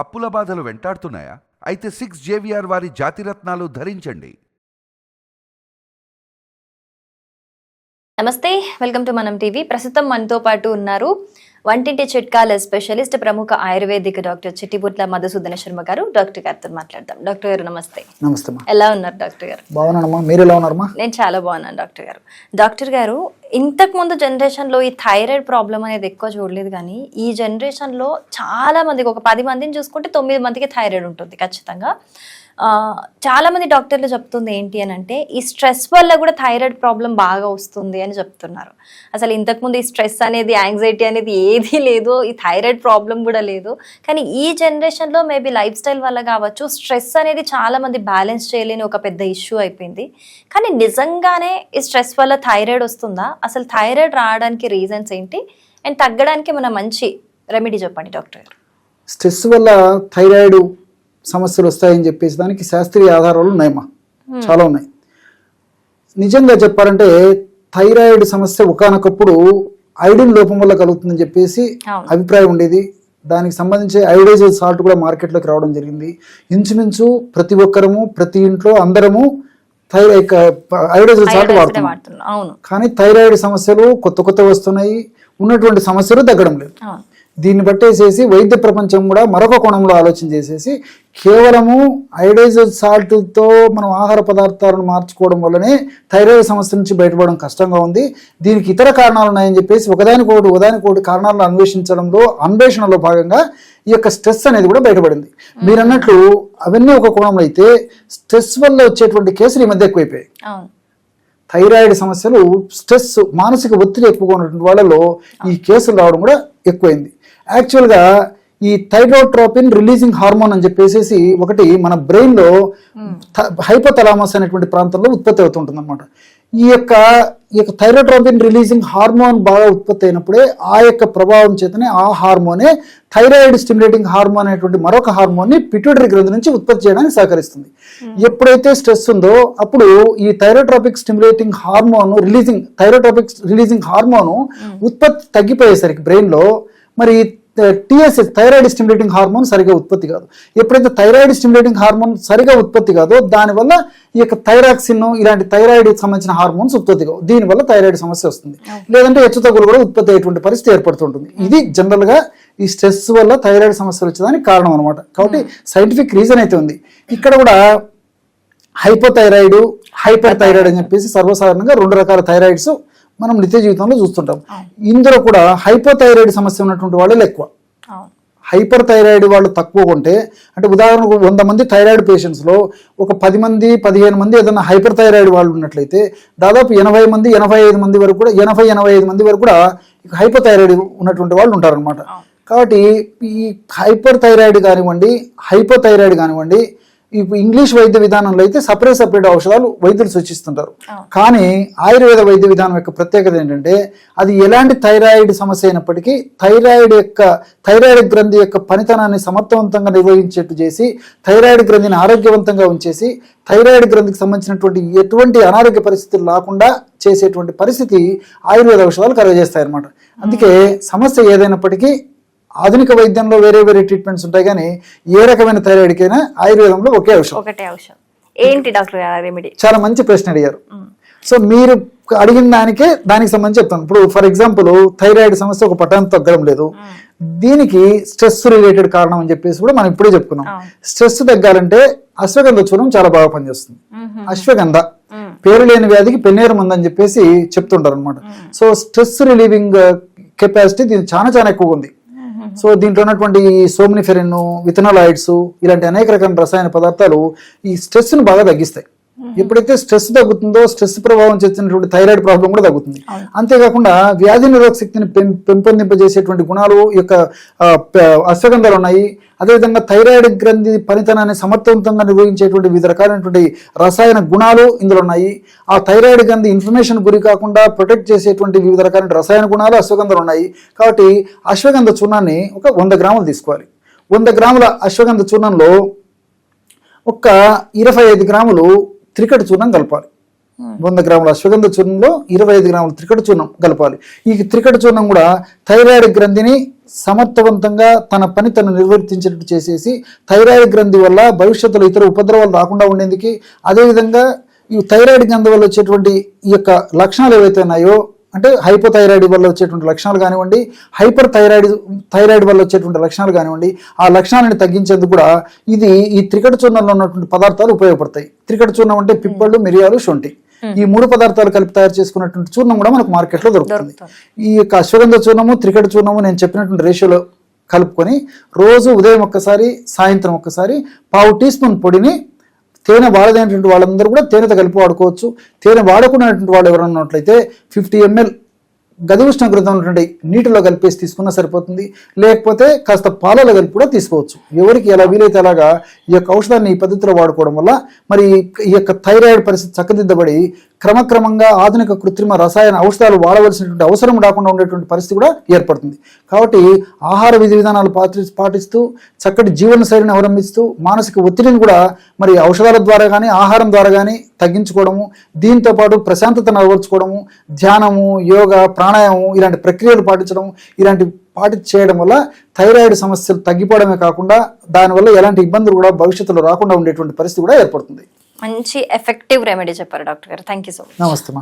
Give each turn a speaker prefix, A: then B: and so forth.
A: అప్పుల బాధలు వెంటాడుతున్నాయా? అయితే 6 JVR వారి జాతిరత్నాలు ధరించండి.
B: నమస్తే, వెల్కమ్ టు మనం టీవీ. ప్రస్తుతం మనతో పాటు ఉన్నారు వంటింటి చిట్కాల స్పెషలిస్ట్, ప్రముఖ ఆయుర్వేదిక్ డాక్టర్ చిట్టిబుట్ల మధుసూదన శర్మ గారు. డాక్టర్ గారితో మాట్లాడదాం. డాక్టర్ గారు నమస్తే.
C: నమస్తే.
B: ఎలా ఉన్నారు డాక్టర్ గారు?
C: బాగున్నానమ్మా, మీరు ఎలా ఉన్నారమ్మా?
B: నేను చాలా బాగున్నాను డాక్టర్ గారు. డాక్టర్ గారు, ఇంతకు ముందు జనరేషన్లో ఈ థైరాయిడ్ ప్రాబ్లం అనేది ఎక్కువ చూడలేదు, కానీ ఈ జనరేషన్లో చాలా మందికి, ఒక 10 మందిని చూసుకుంటే 9 మందికి థైరాయిడ్ ఉంటుంది ఖచ్చితంగా. చాలా మంది డాక్టర్లు చెప్తుంది ఏంటి అని అంటే, ఈ స్ట్రెస్ వల్ల కూడా థైరాయిడ్ ప్రాబ్లం బాగా వస్తుంది అని చెప్తున్నారు. అసలు ఇంతకుముందు ఈ స్ట్రెస్ అనేది, యాంగ్జైటీ అనేది ఏదీ లేదు, ఈ థైరాయిడ్ ప్రాబ్లం కూడా లేదు. కానీ ఈ జనరేషన్లో మేబీ లైఫ్ స్టైల్ వల్ల కావచ్చు, స్ట్రెస్ అనేది చాలా మంది బ్యాలెన్స్ చేయలేని ఒక పెద్ద ఇష్యూ అయిపోయింది. కానీ నిజంగానే ఈ స్ట్రెస్ వల్ల థైరాయిడ్ వస్తుందా? అసలు థైరాయిడ్ రావడానికి రీజన్స్ ఏంటి, అండ్ తగ్గడానికి మన మంచి రెమెడీ చెప్పండి డాక్టర్ గారు.
C: స్ట్రెస్ వల్ల థైరాయిడ్ సమస్యలు వస్తాయని చెప్పేసి దానికి శాస్త్రీయ ఆధారాలు ఉన్నాయమ్మా, చాలా ఉన్నాయి. నిజంగా చెప్పాలంటే థైరాయిడ్ సమస్య ఒకానొకప్పుడు ఐడిన్ లోపం వల్ల కలుగుతుందని చెప్పేసి అభిప్రాయం ఉండేది. దానికి సంబంధించి అయోడైజ్డ్ సాల్ట్ కూడా మార్కెట్లోకి రావడం జరిగింది. ఇంచుమించు ప్రతి ఒక్కరము, ప్రతి ఇంట్లో అందరము అయోడైజ్డ్ సాల్ట్ వాడుతున్నాం. కానీ థైరాయిడ్ సమస్యలు కొత్త వస్తున్నాయి, ఉన్నటువంటి సమస్యలు తగ్గడం లేదు. దీన్ని బట్టేసేసి వైద్య ప్రపంచం కూడా మరొక కోణంలో ఆలోచన చేసేసి కేవలము అయోడైజ్డ్ సాల్ట్తో మనం ఆహార పదార్థాలను మార్చుకోవడం వల్లనే థైరాయిడ్ సమస్య నుంచి బయటపడడం కష్టంగా ఉంది, దీనికి ఇతర కారణాలు ఉన్నాయని చెప్పేసి ఒకదానికోటి కారణాలను అన్వేషణలో భాగంగా ఈ యొక్క స్ట్రెస్ అనేది కూడా బయటపడింది. మీరు అన్నట్లు అవన్నీ ఒక కోణంలో అయితే, స్ట్రెస్ వల్ల వచ్చేటువంటి కేసులు ఈ మధ్య ఎక్కువైపోయాయి. థైరాయిడ్ సమస్యలు, స్ట్రెస్, మానసిక ఒత్తిడి ఎక్కువగా ఉన్నటువంటి వాళ్ళలో ఈ కేసులు రావడం కూడా ఎక్కువైంది. యాక్చువల్గా ఈ థైరోట్రోపిన్ రిలీజింగ్ హార్మోన్ అని చెప్పేసి ఒకటి మన బ్రెయిన్లో హైపోథలామస్ అనేటువంటి ప్రాంతంలో ఉత్పత్తి అవుతుంటుంది అనమాట. ఈ యొక్క థైరోట్రోపిన్ రిలీజింగ్ హార్మోన్ బాగా ఉత్పత్తి అయినప్పుడే ఆ యొక్క ప్రభావం చేతనే ఆ హార్మోనే థైరాయిడ్ స్టిమ్యులేటింగ్ హార్మోన్ అనేటువంటి మరొక హార్మోన్ని పిట్యూటరీ గ్రంథి నుంచి ఉత్పత్తి చేయడానికి సహకరిస్తుంది. ఎప్పుడైతే స్ట్రెస్ ఉందో అప్పుడు ఈ థైరోట్రోపిక్ రిలీజింగ్ హార్మోన్ ఉత్పత్తి తగ్గిపోయేసరికి బ్రెయిన్లో మరి TSH థైరాయిడ్ స్టిమ్యులేటింగ్ హార్మోన్ సరిగా ఉత్పత్తి కాదు. ఎప్పుడైతే థైరాయిడ్ స్టిమ్యులేటింగ్ హార్మోన్ సరిగా ఉత్పత్తి కాదో దానివల్ల ఈ యొక్క థైరాక్సిన్ ఇలాంటి థైరాయిడ్ సంబంధించిన హార్మోన్స్ ఉత్పత్తి కావు, దీనివల్ల థైరాయిడ్ సమస్య వస్తుంది. లేదంటే హెచ్చుతగ్గులు కూడా ఉత్పత్తి అయ్యేటువంటి పరిస్థితి ఏర్పడుతుంటుంది. ఇది జనరల్ గా ఈ స్ట్రెస్ వల్ల థైరాయిడ్ సమస్యలు వచ్చేదానికి కారణం అనమాట. కాబట్టి సైంటిఫిక్ రీజన్ అయితే ఉంది. ఇక్కడ కూడా హైపోథైరాయిడ్, హైపర్ థైరాయిడ్ అని చెప్పేసి సర్వసాధారణంగా 2 రకాల థైరాయిడ్స్ మనం నిత్య జీవితంలో చూస్తుంటాం. ఇందులో కూడా హైపోథైరాయిడ్ సమస్య ఉన్నటువంటి వాళ్ళు ఎక్కువ, హైపర్ థైరాయిడ్ వాళ్ళు తక్కువ ఉంటే, అంటే ఉదాహరణకు 100 మంది థైరాయిడ్ పేషెంట్స్లో ఒక 10 మంది 15 మంది ఏదైనా హైపర్ థైరాయిడ్ వాళ్ళు ఉన్నట్లయితే దాదాపు 80 మంది 85 మంది వరకు కూడా 85 మంది వరకు కూడా హైపర్ థైరాయిడ్ ఉన్నటువంటి వాళ్ళు ఉంటారనమాట. కాబట్టి ఈ హైపర్ థైరాయిడ్ కానివ్వండి, హైపోథైరాయిడ్ కానివ్వండి, ఇప్పుడు ఇంగ్లీష్ వైద్య విధానంలో అయితే సపరేట్ ఔషధాలు వైద్యులు సూచిస్తుంటారు. కానీ ఆయుర్వేద వైద్య విధానం యొక్క ప్రత్యేకత ఏంటంటే, అది ఎలాంటి థైరాయిడ్ సమస్య అయినప్పటికీ థైరాయిడ్ గ్రంథి యొక్క పనితనాన్ని సమర్థవంతంగా నిర్వహించేట్టు చేసి, థైరాయిడ్ గ్రంథిని ఆరోగ్యవంతంగా ఉంచేసి, థైరాయిడ్ గ్రంథికి సంబంధించినటువంటి ఎటువంటి అనారోగ్య పరిస్థితులు రాకుండా చేసేటువంటి పరిస్థితి ఆయుర్వేద ఔషధాలు కలుగజేస్తాయి అన్నమాట. అందుకే సమస్య ఏదైనప్పటికీ ఆధునిక వైద్యంలో వేరే ట్రీట్మెంట్స్ ఉంటాయి, కానీ ఏ రకమైన థైరాయిడ్కైనా ఆయుర్వేదంలో ఒకటే ఔషధం.
B: ఏంటి డాక్టర్ రెమెడీ?
C: చాలా మంచి ప్రశ్న అడిగారు. సో మీరు అడిగిన దానికి సంబంధించి చెప్తాను. ఇప్పుడు ఫర్ ఎగ్జాంపుల్ థైరాయిడ్ సమస్య ఒక పటాన్ని తగ్గడం లేదు, దీనికి స్ట్రెస్ రిలేటెడ్ కారణం అని చెప్పేసి కూడా మనం ఇప్పుడే చెప్పుకున్నాం. స్ట్రెస్ తగ్గాలంటే అశ్వగంధ చూర్ణం చాలా బాగా పనిచేస్తుంది. అశ్వగంధ పేరు లేని వ్యాధికి పెన్నేరు మందు అని చెప్పేసి చెప్తుంటారు అనమాట. సో స్ట్రెస్ రిలీవింగ్ కెపాసిటీ దీనికి చాలా ఎక్కువగా ఉంది. సో దీంట్లో ఉన్నటువంటి సోమ్నిఫెరిన్, విథనాలాయిడ్స్ ఇలాంటి అనేక రకాల రసాయన పదార్థాలు ఈ స్ట్రెస్ ను బాగా తగ్గిస్తాయి. ఎప్పుడైతే స్ట్రెస్ తగ్గుతుందో స్ట్రెస్ ప్రభావం చేసినటువంటి థైరాయిడ్ ప్రాబ్లం కూడా తగ్గుతుంది. అంతేకాకుండా వ్యాధి నిరోధక శక్తిని పెంపొందింపజేసేటువంటి గుణాలు ఈ యొక్క అశ్వగంధాలు ఉన్నాయి. అదేవిధంగా థైరాయిడ్ గ్రంథి పనితనాన్ని సమర్థవంతంగా నిర్వహించేటువంటి వివిధ రకాలైనటువంటి రసాయన గుణాలు ఇందులో ఉన్నాయి. ఆ థైరాయిడ్ గ్రంథి ఇన్ఫ్లమేషన్ గురి కాకుండా ప్రొటెక్ట్ చేసేటువంటి వివిధ రకాలైన రసాయన గుణాలు అశ్వగంధాలు ఉన్నాయి. కాబట్టి అశ్వగంధ చూర్ణాన్ని ఒక 100 గ్రాములు తీసుకోవాలి. 100 గ్రాముల అశ్వగంధ చూర్ణంలో ఒక 25 గ్రాములు త్రికట చూర్ణం కలపాలి. 100 గ్రాముల అశ్వగంధ చూర్ణంలో 25 గ్రాముల త్రికట చూర్ణం కలపాలి. ఈ త్రికట చూర్ణం కూడా థైరాయిడ్ గ్రంథిని సమర్థవంతంగా తన పని తను నిర్వర్తించేటట్టు చేసేసి థైరాయిడ్ గ్రంథి వల్ల భవిష్యత్తులో ఇతర ఉపద్రవాలు రాకుండా ఉండేందుకు, అదేవిధంగా ఈ థైరాయిడ్ గ్రంథి వల్ల వచ్చేటువంటి ఈ యొక్క లక్షణాలు ఏవైతే ఉన్నాయో, అంటే హైపోథైరాయిడ్ వల్ల వచ్చేటువంటి లక్షణాలు కానివ్వండి, హైపర్ థైరాయిడ్ వల్ల వచ్చేటువంటి లక్షణాలు కానివ్వండి, ఆ లక్షణాలను తగ్గించేందుకు కూడా ఇది ఈ త్రికట చూర్ణంలో ఉన్నటువంటి పదార్థాలు ఉపయోగపడతాయి. త్రికట చూర్ణం అంటే పిప్పళ్ళు, మిరియాలు, శొంఠి, ఈ 3 పదార్థాలు కలిపి తయారు చేసుకున్నటువంటి చూర్ణం కూడా మనకు మార్కెట్లో దొరుకుతుంది. ఈ యొక్క అశ్వగంధ చూర్ణము, త్రికట చూర్ణము నేను చెప్పినటువంటి రేషియోలో కలుపుకొని రోజు ఉదయం ఒక్కసారి, సాయంత్రం ఒక్కసారి పావు టీ స్పూన్ పొడిని తేనె వాడదైనటువంటి వాళ్ళందరూ కూడా తేనెతో కలిపి వాడుకోవచ్చు. తేనె వాడుకున్నటువంటి వాళ్ళు ఎవరైనా ఉన్నట్లయితే 50 ml గది ఉష్ణోగ్రత ఉన్నటువంటి నీటిలో కలిపేసి తీసుకున్నా సరిపోతుంది. లేకపోతే కాస్త పాలలో కలిపి కూడా తీసుకోవచ్చు. ఎవరికి ఎలా వీలైతే అలాగా ఈ యొక్క ఔషధాన్ని ఈ పద్ధతిలో వాడుకోవడం వల్ల మరి ఈ యొక్క థైరాయిడ్ పరిస్థితి చక్కదిద్దబడి క్రమక్రమంగా ఆధునిక కృత్రిమ రసాయన ఔషధాలు వాడవలసినటువంటి అవసరం రాకుండా ఉండేటువంటి పరిస్థితి కూడా ఏర్పడుతుంది. కాబట్టి ఆహార విధి విధానాలు పాటిస్తూ చక్కటి జీవన శైలిని అవలంబిస్తూ మానసిక ఒత్తిడిని కూడా మరి ఔషధాల ద్వారా కానీ ఆహారం ద్వారా కానీ తగ్గించుకోవడము, దీంతో పాటు ప్రశాంతతను అలవర్చుకోవడము, ధ్యానము, యోగా, ప్రాణాయామం ఇలాంటి ప్రక్రియలు పాటించడం, ఇలాంటి చేయడం వల్ల థైరాయిడ్ సమస్యలు తగ్గిపోవడమే కాకుండా దానివల్ల ఎలాంటి ఇబ్బందులు కూడా భవిష్యత్తులో రాకుండా ఉండేటువంటి పరిస్థితి కూడా ఏర్పడుతుంది.
B: మంచి ఎఫెక్టివ్ రెమెడీ చెప్పారు డాక్టర్ గారు. Thank you so much.
C: నమస్తే.